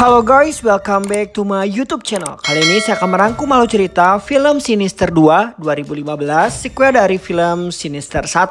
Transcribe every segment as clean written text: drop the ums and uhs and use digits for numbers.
Halo guys, welcome back to my YouTube channel. Kali ini saya akan merangkum alur cerita film Sinister 2 2015, sequel dari film Sinister 1.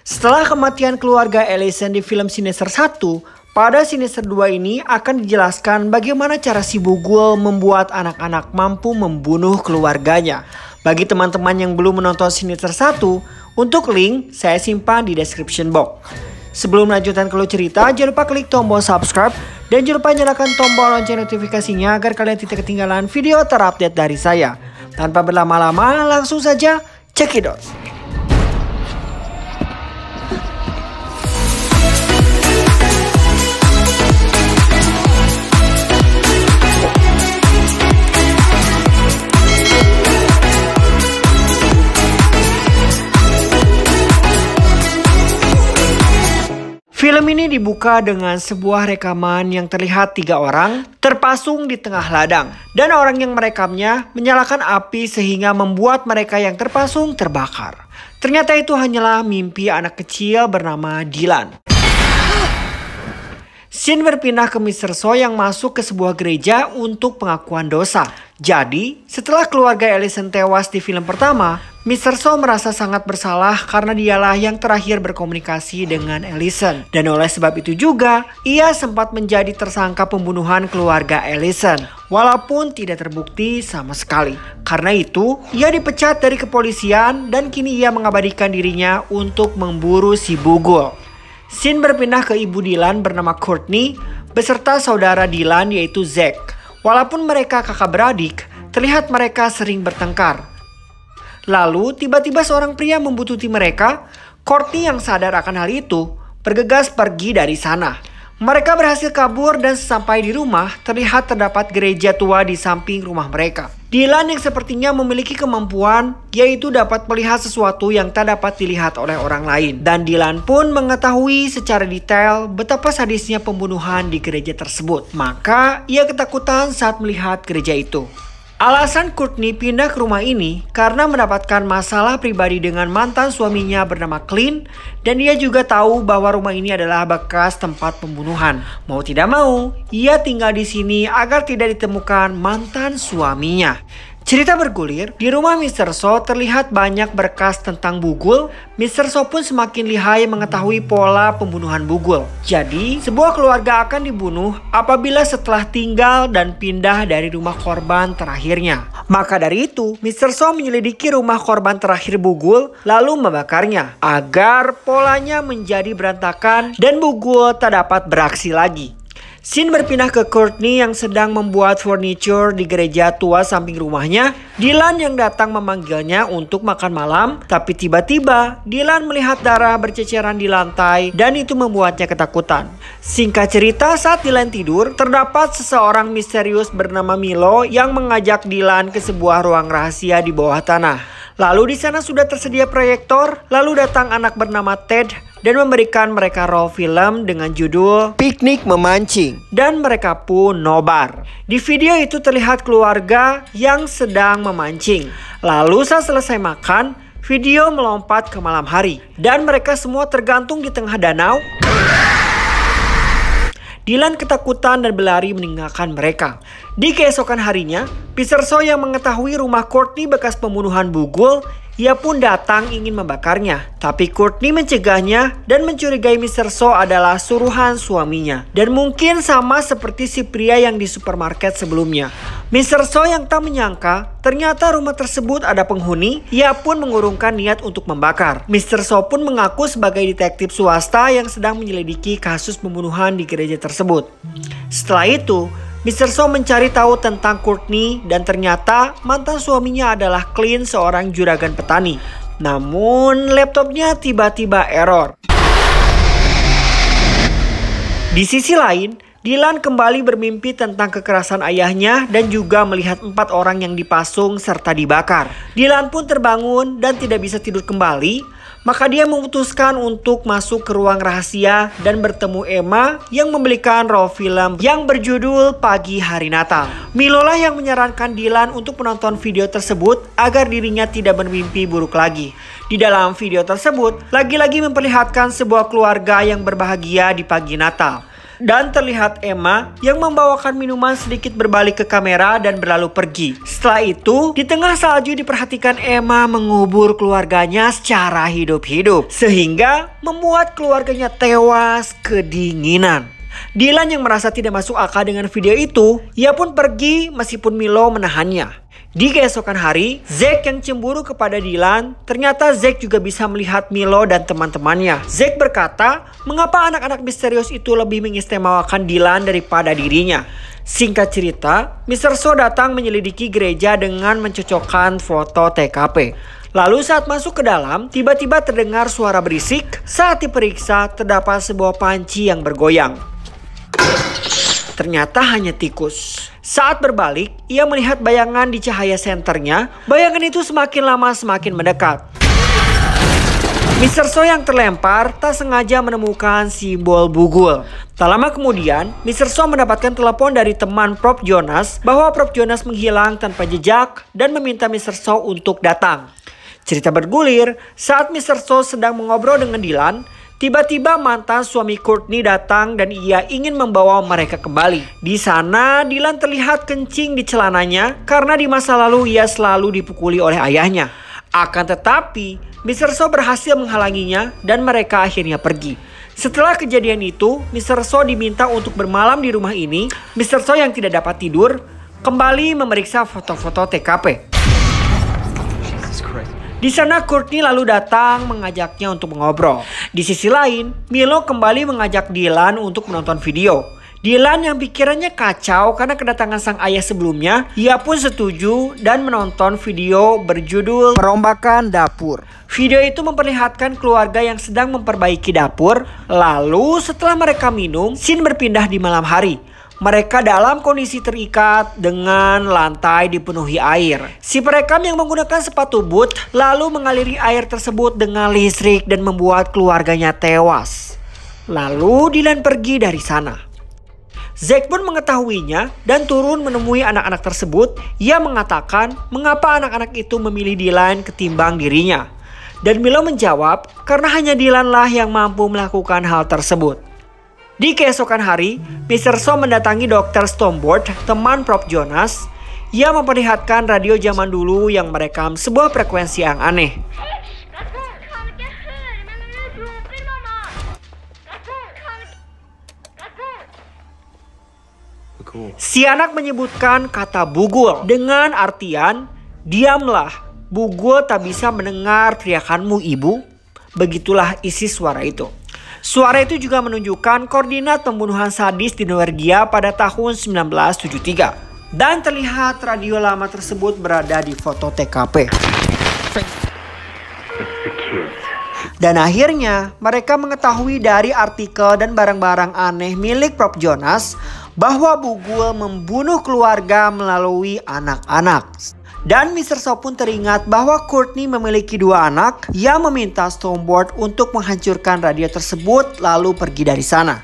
Setelah kematian keluarga Ellison di film Sinister 1, pada Sinister 2 ini akan dijelaskan bagaimana cara si Bugul membuat anak-anak mampu membunuh keluarganya. Bagi teman-teman yang belum menonton Sinister 1, untuk link saya simpan di description box. Sebelum melanjutkan ke alur cerita, jangan lupa klik tombol subscribe dan jangan lupa nyalakan tombol lonceng notifikasinya agar kalian tidak ketinggalan video terupdate dari saya. Tanpa berlama-lama, langsung saja check it out. Film ini dibuka dengan sebuah rekaman yang terlihat 3 orang terpasung di tengah ladang. Dan orang yang merekamnya menyalakan api sehingga membuat mereka yang terpasung terbakar. Ternyata itu hanyalah mimpi anak kecil bernama Dylan. Scene berpindah ke Mr. So yang masuk ke sebuah gereja untuk pengakuan dosa. Jadi, setelah keluarga Ellison tewas di film pertama, Mr. So merasa sangat bersalah karena dialah yang terakhir berkomunikasi dengan Ellison. Dan oleh sebab itu juga, ia sempat menjadi tersangka pembunuhan keluarga Ellison. Walaupun tidak terbukti sama sekali. Karena itu, ia dipecat dari kepolisian dan kini ia mengabadikan dirinya untuk memburu si Bugul. Scene berpindah ke ibu Dylan bernama Courtney beserta saudara Dylan yaitu Zack. Walaupun mereka kakak beradik, terlihat mereka sering bertengkar. Lalu tiba-tiba seorang pria membututi mereka. Courtney yang sadar akan hal itu bergegas pergi dari sana. Mereka berhasil kabur dan sesampai di rumah terlihat terdapat gereja tua di samping rumah mereka. Dylan yang sepertinya memiliki kemampuan yaitu dapat melihat sesuatu yang tak dapat dilihat oleh orang lain. Dan Dylan pun mengetahui secara detail betapa sadisnya pembunuhan di gereja tersebut. Maka ia ketakutan saat melihat gereja itu. Alasan Courtney pindah ke rumah ini karena mendapatkan masalah pribadi dengan mantan suaminya bernama Clint. Dan dia juga tahu bahwa rumah ini adalah bekas tempat pembunuhan. Mau tidak mau, ia tinggal di sini agar tidak ditemukan mantan suaminya. Cerita bergulir, di rumah Mr. So terlihat banyak berkas tentang Bugul. Mr. So pun semakin lihai mengetahui pola pembunuhan Bugul. Jadi, sebuah keluarga akan dibunuh apabila setelah tinggal dan pindah dari rumah korban terakhirnya. Maka dari itu, Mr. So menyelidiki rumah korban terakhir Bugul lalu membakarnya agar polanya menjadi berantakan dan Bugul tak dapat beraksi lagi. Scene berpindah ke Courtney yang sedang membuat furniture di gereja tua samping rumahnya. Dylan yang datang memanggilnya untuk makan malam. Tapi tiba-tiba Dylan melihat darah berceceran di lantai dan itu membuatnya ketakutan. Singkat cerita, saat Dylan tidur, terdapat seseorang misterius bernama Milo yang mengajak Dylan ke sebuah ruang rahasia di bawah tanah. Lalu di sana sudah tersedia proyektor. Lalu datang anak bernama Ted dan memberikan mereka roll film dengan judul Piknik Memancing. Dan mereka pun nobar. Di video itu terlihat keluarga yang sedang memancing. Lalu saat selesai makan, video melompat ke malam hari. Dan mereka semua tergantung di tengah danau. Dylan ketakutan dan berlari meninggalkan mereka. Di keesokan harinya, Mr. So yang mengetahui rumah Courtney bekas pembunuhan Bugul, ia pun datang ingin membakarnya. Tapi Courtney mencegahnya dan mencurigai Mr. So adalah suruhan suaminya. Dan mungkin sama seperti si pria yang di supermarket sebelumnya. Mr. So yang tak menyangka ternyata rumah tersebut ada penghuni. Ia pun mengurungkan niat untuk membakar. Mr. So pun mengaku sebagai detektif swasta yang sedang menyelidiki kasus pembunuhan di gereja tersebut. Setelah itu, Mr. So mencari tahu tentang Courtney dan ternyata mantan suaminya adalah Clint, seorang juragan petani. Namun laptopnya tiba-tiba error. Di sisi lain, Dylan kembali bermimpi tentang kekerasan ayahnya dan juga melihat 4 orang yang dipasung serta dibakar. Dylan pun terbangun dan tidak bisa tidur kembali. Maka dia memutuskan untuk masuk ke ruang rahasia dan bertemu Emma yang membelikan roll film yang berjudul Pagi Hari Natal. Milo lah yang menyarankan Dylan untuk menonton video tersebut agar dirinya tidak bermimpi buruk lagi. Di dalam video tersebut, lagi-lagi memperlihatkan sebuah keluarga yang berbahagia di pagi Natal. Dan terlihat Emma yang membawakan minuman sedikit berbalik ke kamera dan berlalu pergi. Setelah itu, di tengah salju diperhatikan Emma mengubur keluarganya secara hidup-hidup. Sehingga membuat keluarganya tewas kedinginan. Dylan yang merasa tidak masuk akal dengan video itu, ia pun pergi meskipun Milo menahannya. Di keesokan hari, Zack yang cemburu kepada Dylan, ternyata Zack juga bisa melihat Milo dan teman-temannya. Zack berkata, mengapa anak-anak misterius itu lebih mengistimewakan Dylan daripada dirinya. Singkat cerita, Mr. So datang menyelidiki gereja dengan mencocokkan foto TKP. Lalu saat masuk ke dalam, tiba-tiba terdengar suara berisik. Saat diperiksa, terdapat sebuah panci yang bergoyang. Ternyata hanya tikus. Saat berbalik, ia melihat bayangan di cahaya senternya. Bayangan itu semakin lama semakin mendekat. Mr. So yang terlempar tak sengaja menemukan simbol bugul. Tak lama kemudian, Mr. So mendapatkan telepon dari teman Prof Jonas bahwa Prof Jonas menghilang tanpa jejak dan meminta Mr. So untuk datang. Cerita bergulir saat Mr. So sedang mengobrol dengan Dylan. Tiba-tiba mantan suami Courtney datang dan ia ingin membawa mereka kembali. Di sana Dylan terlihat kencing di celananya karena di masa lalu ia selalu dipukuli oleh ayahnya. Akan tetapi Mr. So berhasil menghalanginya dan mereka akhirnya pergi. Setelah kejadian itu, Mr. So diminta untuk bermalam di rumah ini. Mr. So yang tidak dapat tidur kembali memeriksa foto-foto TKP. Di sana Courtney lalu datang mengajaknya untuk mengobrol. Di sisi lain, Milo kembali mengajak Dylan untuk menonton video. Dylan yang pikirannya kacau karena kedatangan sang ayah sebelumnya, ia pun setuju dan menonton video berjudul Perombakan Dapur. Video itu memperlihatkan keluarga yang sedang memperbaiki dapur. Lalu setelah mereka minum, scene berpindah di malam hari. Mereka dalam kondisi terikat dengan lantai dipenuhi air. Si perekam yang menggunakan sepatu boot lalu mengaliri air tersebut dengan listrik dan membuat keluarganya tewas. Lalu Dylan pergi dari sana. Zack pun mengetahuinya dan turun menemui anak-anak tersebut. Ia mengatakan mengapa anak-anak itu memilih Dylan ketimbang dirinya. Dan Milo menjawab karena hanya Dylan lah yang mampu melakukan hal tersebut. Di keesokan hari, Mr. So mendatangi Dr. Stoneboard, teman Prof Jonas. Ia memperlihatkan radio zaman dulu yang merekam sebuah frekuensi yang aneh. Si anak menyebutkan kata bugul dengan artian, diamlah, bugul tak bisa mendengar teriakanmu ibu. Begitulah isi suara itu. Suara itu juga menunjukkan koordinat pembunuhan sadis di Norwegia pada tahun 1973. Dan terlihat radio lama tersebut berada di foto TKP. Dan akhirnya mereka mengetahui dari artikel dan barang-barang aneh milik Prof Jonas bahwa bugul membunuh keluarga melalui anak-anak. Dan Mr. So pun teringat bahwa Courtney memiliki 2 anak. Ia meminta Stoneboard untuk menghancurkan radio tersebut lalu pergi dari sana.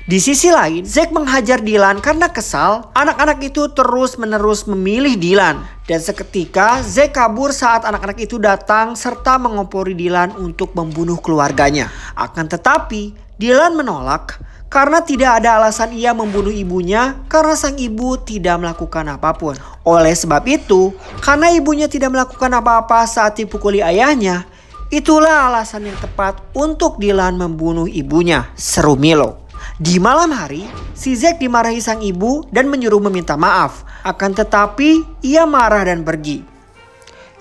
Di sisi lain, Zack menghajar Dylan karena kesal. Anak-anak itu terus-menerus memilih Dylan. Dan seketika Zack kabur saat anak-anak itu datang serta mengompori Dylan untuk membunuh keluarganya. Akan tetapi, Dylan menolak karena tidak ada alasan ia membunuh ibunya karena sang ibu tidak melakukan apapun. Oleh sebab itu, karena ibunya tidak melakukan apa-apa saat dipukuli ayahnya, itulah alasan yang tepat untuk Dylan membunuh ibunya, seru Milo. Di malam hari, si Zack dimarahi sang ibu dan menyuruh meminta maaf. Akan tetapi, ia marah dan pergi.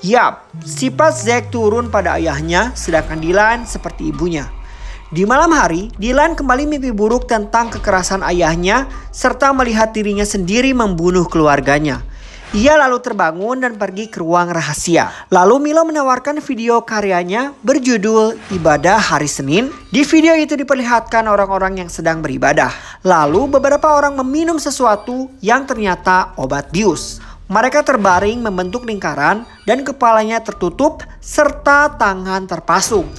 Yap, sifat Zack turun pada ayahnya sedangkan Dylan seperti ibunya. Di malam hari, Dylan kembali mimpi buruk tentang kekerasan ayahnya serta melihat dirinya sendiri membunuh keluarganya. Ia lalu terbangun dan pergi ke ruang rahasia. Lalu Milo menawarkan video karyanya berjudul Ibadah Hari Senin. Di video itu diperlihatkan orang-orang yang sedang beribadah. Lalu beberapa orang meminum sesuatu yang ternyata obat bius. Mereka terbaring membentuk lingkaran dan kepalanya tertutup serta tangan terpasung.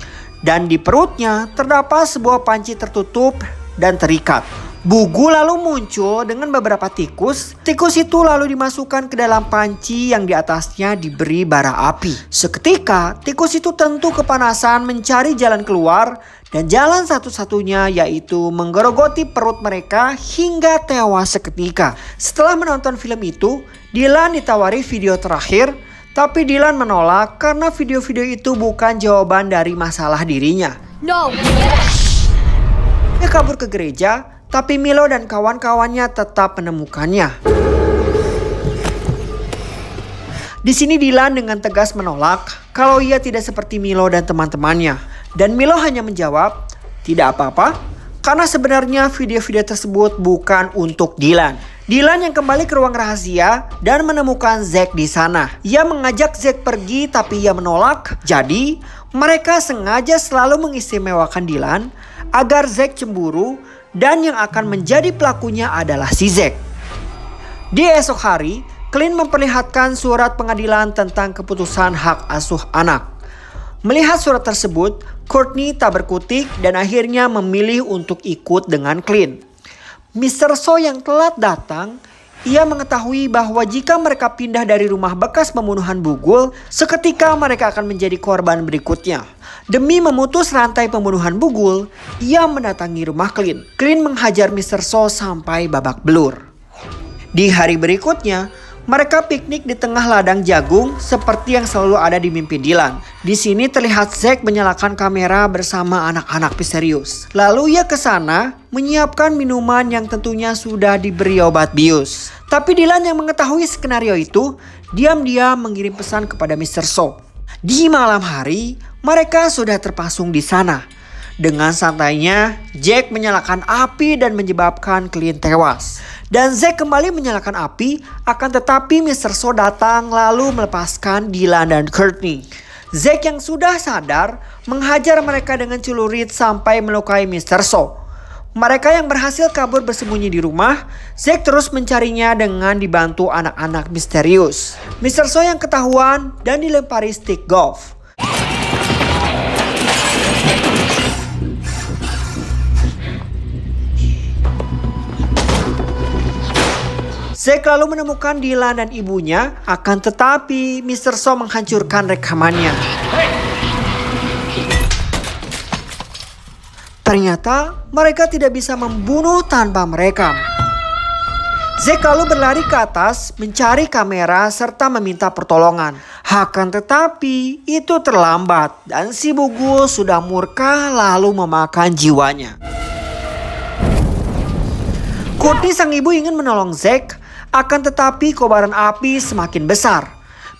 Dan di perutnya terdapat sebuah panci tertutup dan terikat. Bugul lalu muncul dengan beberapa tikus. Tikus itu lalu dimasukkan ke dalam panci yang di atasnya diberi bara api. Seketika tikus itu tentu kepanasan mencari jalan keluar. Dan jalan satu-satunya yaitu menggerogoti perut mereka hingga tewas seketika. Setelah menonton film itu, Dylan ditawari video terakhir. Tapi Dylan menolak karena video-video itu bukan jawaban dari masalah dirinya. No. Dia kabur ke gereja, tapi Milo dan kawan-kawannya tetap menemukannya. Di sini Dylan dengan tegas menolak kalau ia tidak seperti Milo dan teman-temannya. Dan Milo hanya menjawab, tidak apa-apa, karena sebenarnya video-video tersebut bukan untuk Dylan. Dylan yang kembali ke ruang rahasia dan menemukan Zack di sana. Ia mengajak Zack pergi tapi ia menolak. Jadi mereka sengaja selalu mengistimewakan Dylan agar Zack cemburu dan yang akan menjadi pelakunya adalah si Zack. Di esok hari, Clint memperlihatkan surat pengadilan tentang keputusan hak asuh anak. Melihat surat tersebut, Courtney tak berkutik dan akhirnya memilih untuk ikut dengan Clint. Mr. So yang telat datang, ia mengetahui bahwa jika mereka pindah dari rumah bekas pembunuhan Bugul, seketika mereka akan menjadi korban berikutnya. Demi memutus rantai pembunuhan Bugul, ia mendatangi rumah Clint. Clint menghajar Mr. So sampai babak belur. Di hari berikutnya, mereka piknik di tengah ladang jagung seperti yang selalu ada di mimpi Dylan. Di sini terlihat Zack menyalakan kamera bersama anak-anak misterius. Lalu ia ke sana menyiapkan minuman yang tentunya sudah diberi obat bius. Tapi Dylan yang mengetahui skenario itu diam-diam mengirim pesan kepada Mr. So. Di malam hari, mereka sudah terpasung di sana. Dengan santainya, Jack menyalakan api dan menyebabkan Clint tewas. Dan Zack kembali menyalakan api, akan tetapi Mr. So datang lalu melepaskan Dylan dan Courtney. Zack yang sudah sadar menghajar mereka dengan celurit sampai melukai Mr. So. Mereka yang berhasil kabur bersembunyi di rumah, Zack terus mencarinya dengan dibantu anak-anak misterius. Mr. So yang ketahuan dan dilempari stick golf. Zack lalu menemukan Dylan dan ibunya, akan tetapi Mr. So menghancurkan rekamannya. Ternyata mereka tidak bisa membunuh tanpa merekam. Zack lalu berlari ke atas mencari kamera serta meminta pertolongan. Akan tetapi itu terlambat dan si Bugul sudah murka lalu memakan jiwanya. Courtney sang ibu ingin menolong Zack. Akan tetapi kobaran api semakin besar.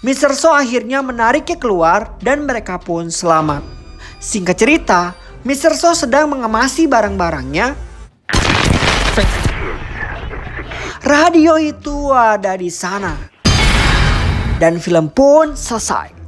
Mr. So akhirnya menariknya keluar dan mereka pun selamat. Singkat cerita, Mr. So sedang mengemasi barang-barangnya. Radio itu ada di sana. Dan film pun selesai.